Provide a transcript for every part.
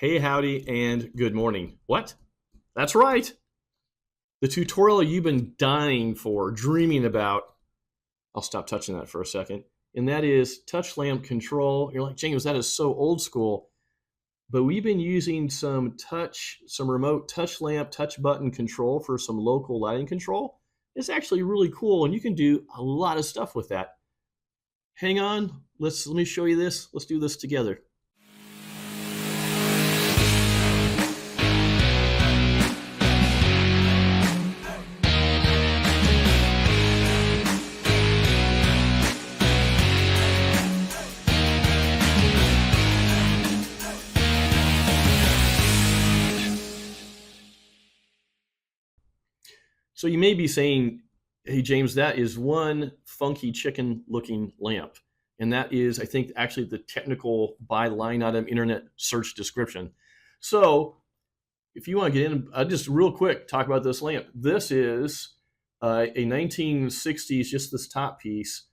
Hey, howdy, and good morning. What? That's right. The tutorial you've been dying for, dreaming about. I'll stop touching that for a second. And that is touch lamp control. You're like, James, that is so old school. But we've been using some remote touch lamp, touch button control for some local lighting control. It's actually really cool, and you can do a lot of stuff with that. Hang on, let me show you this. Let's do this together. So you may be saying, hey, James, that is one funky chicken looking lamp. And that is, I think, actually the technical by line item internet search description. So if you want to get in, just real quick, talk about this lamp. This is a 1960s, just this top piece,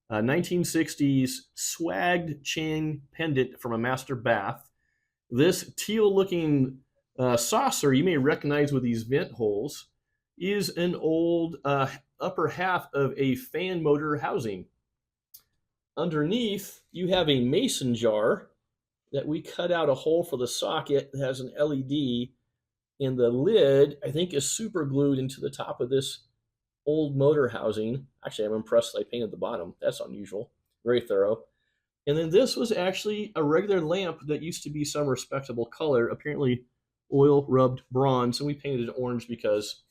1960s swagged chain pendant from a master bath. This teal looking saucer you may recognize with these vent holes is an old upper half of a fan motor housing. Underneath, you have a mason jar that we cut out a hole for the socket that has an LED, and the lid, I think, is super glued into the top of this old motor housing. Actually, I'm impressed that I painted the bottom. That's unusual. Very thorough. And then this was actually a regular lamp that used to be some respectable color, apparently oil rubbed bronze, and we painted it orange because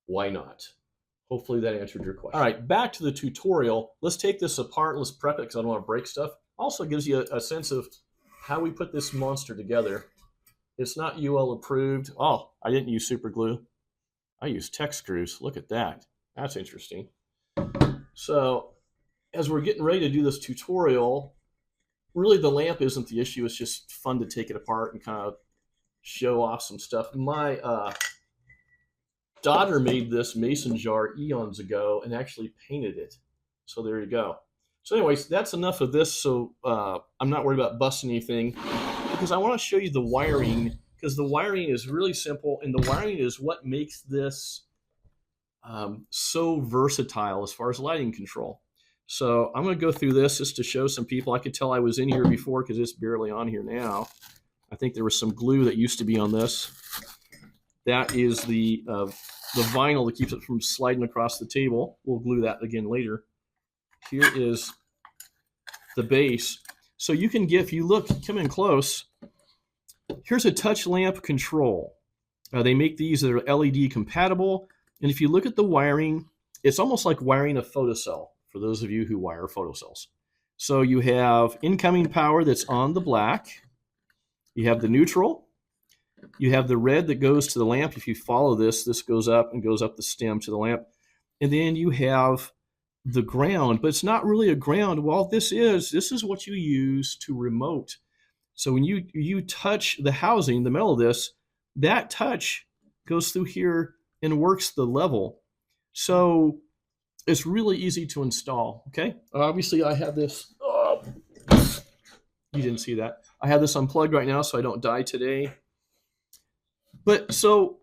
why not? Hopefully that answered your question. All right, back to the tutorial. Let's take this apart. Let's prep it because I don't want to break stuff. Also gives you a sense of how we put this monster together. It's not UL approved. Oh, I didn't use super glue. I used tech screws. Look at that. That's interesting. So as we're getting ready to do this tutorial, really the lamp isn't the issue. It's just fun to take it apart and kind of show off some stuff. My daughter made this mason jar eons ago and actually painted it. So there you go. So anyways, that's enough of this. So I'm not worried about busting anything because I want to show you the wiring, because the wiring is really simple, and the wiring is what makes this so versatile as far as lighting control. So I'm going to go through this just to show some people. I could tell I was in here before because it's barely on here now. I think there was some glue that used to be on this. That is the vinyl that keeps it from sliding across the table. We'll glue that again later. Here is the base. So you can get, if you look, come in close, here's a touch lamp control. They make these that are LED compatible. And if you look at the wiring, it's almost like wiring a photocell for those of you who wire photocells. So you have incoming power that's on the black. You have the neutral. You have the red that goes to the lamp. If you follow this, this goes up and goes up the stem to the lamp. And then you have the ground, but it's not really a ground. Well, this is what you use to remote. So when you touch the housing, the metal of this, that touch goes through here and works the level. So it's really easy to install, okay? Obviously, I have this. Oh, you didn't see that. I have this unplugged right now so I don't die today. But so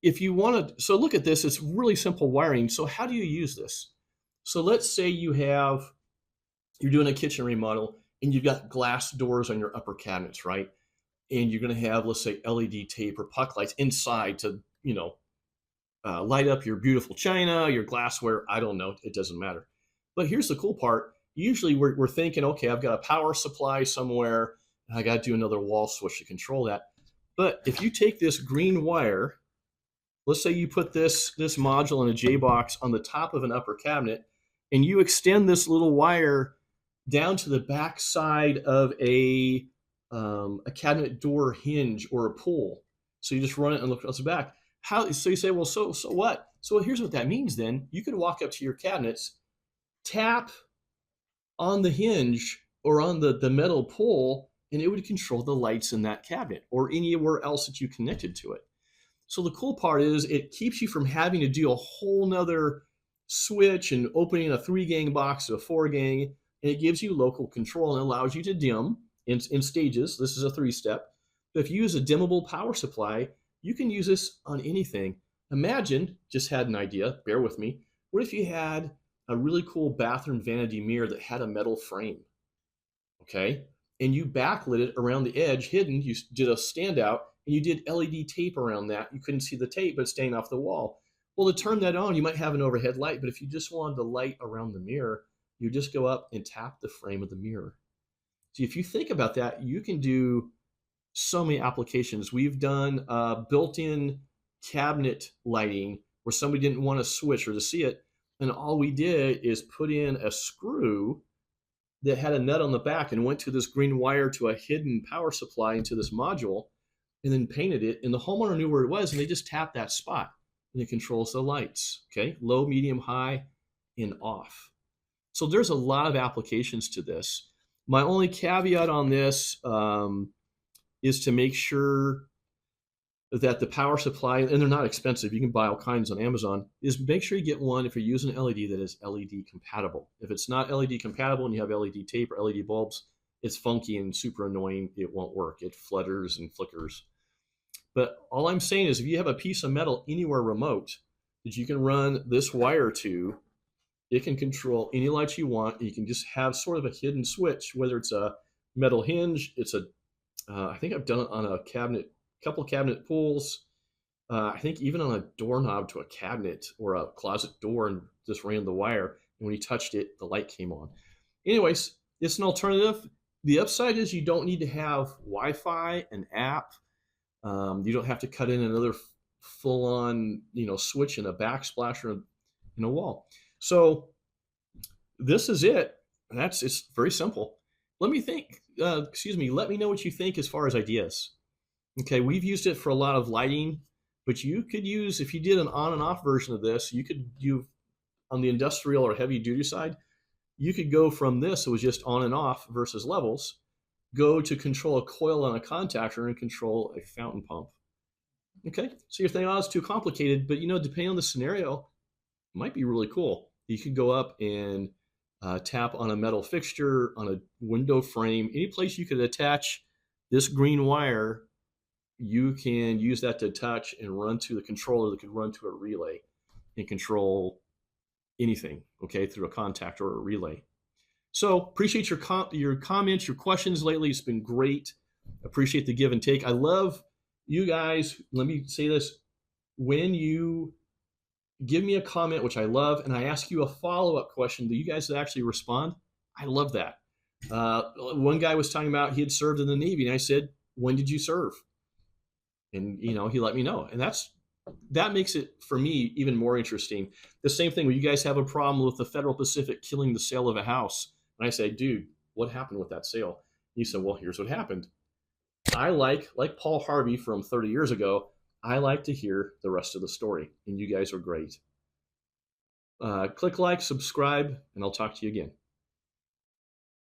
if you want to, so look at this, it's really simple wiring. So how do you use this? So let's say you're doing a kitchen remodel and you've got glass doors on your upper cabinets, right? And you're going to have, let's say, LED tape or puck lights inside to, light up your beautiful china, your glassware. I don't know. It doesn't matter. But here's the cool part. Usually we're thinking, okay, I've got a power supply somewhere and I got to do another wall switch to control that. But if you take this green wire, let's say you put this module in a J-box on the top of an upper cabinet, and you extend this little wire down to the back side of a cabinet door hinge or a pull. So you just run it and look at the back. So you say, well, so what? So here's what that means then. You could walk up to your cabinets, tap on the hinge or on the metal pull, and it would control the lights in that cabinet or anywhere else that you connected to it. So the cool part is it keeps you from having to do a whole nother switch and opening a 3-gang box to a 4-gang, and it gives you local control and allows you to dim in stages. This is a 3-step. But if you use a dimmable power supply, you can use this on anything. Imagine, just had an idea, bear with me. What if you had a really cool bathroom vanity mirror that had a metal frame? Okay. And you backlit it around the edge, hidden. You did a standout and you did LED tape around that. You couldn't see the tape, but it's staying off the wall. Well, to turn that on, you might have an overhead light, but if you just wanted the light around the mirror, you just go up and tap the frame of the mirror. So if you think about that, you can do so many applications. We've done built-in cabinet lighting where somebody didn't want to switch or to see it, and all we did is put in a screw that had a nut on the back and went to this green wire to a hidden power supply into this module, and then painted it. And the homeowner knew where it was, and they just tapped that spot, and it controls the lights. Okay, low, medium, high, and off. So there's a lot of applications to this. My only caveat on this is to make sure that the power supply, and they're not expensive, you can buy all kinds on Amazon, is make sure you get one if you're using LED that is LED compatible. If it's not LED compatible and you have LED tape or LED bulbs, it's funky and super annoying. It won't work. It flutters and flickers. But all I'm saying is if you have a piece of metal anywhere remote that you can run this wire to, it can control any lights you want. You can just have sort of a hidden switch, whether it's a metal hinge, it's a I think I've done it on a cabinet, couple cabinet pulls. I think even on a doorknob to a cabinet or a closet door, and just ran the wire. And when you touched it, the light came on. Anyways, it's an alternative. The upside is you don't need to have Wi-Fi, an app. You don't have to cut in another full-on, switch and a backsplash or in a wall. So this is it. It's very simple. Let me think. Let me know what you think as far as ideas. Okay, we've used it for a lot of lighting, but you could use, if you did an on and off version of this, you could do on the industrial or heavy duty side, you could go from this, it was just on and off versus levels, go to control a coil on a contactor and control a fountain pump. Okay, so you're thinking, oh, it's too complicated, but depending on the scenario, it might be really cool. You could go up and tap on a metal fixture, on a window frame, any place you could attach this green wire, you can use that to touch and run to the controller that could run to a relay and control anything, okay, through a contactor or a relay. So appreciate your comments, your questions lately. It's been great. Appreciate the give and take. I love you guys. Let me say this. When you give me a comment, which I love, and I ask you a follow-up question, do you guys actually respond? I love that. One guy was talking about he had served in the Navy, and I said, when did you serve? And he let me know. And that makes it, for me, even more interesting. The same thing when you guys have a problem with the Federal Pacific killing the sale of a house. And I say, dude, what happened with that sale? He said, well, here's what happened. I like Paul Harvey from 30 years ago, I like to hear the rest of the story. And you guys are great. Click like, subscribe, and I'll talk to you again.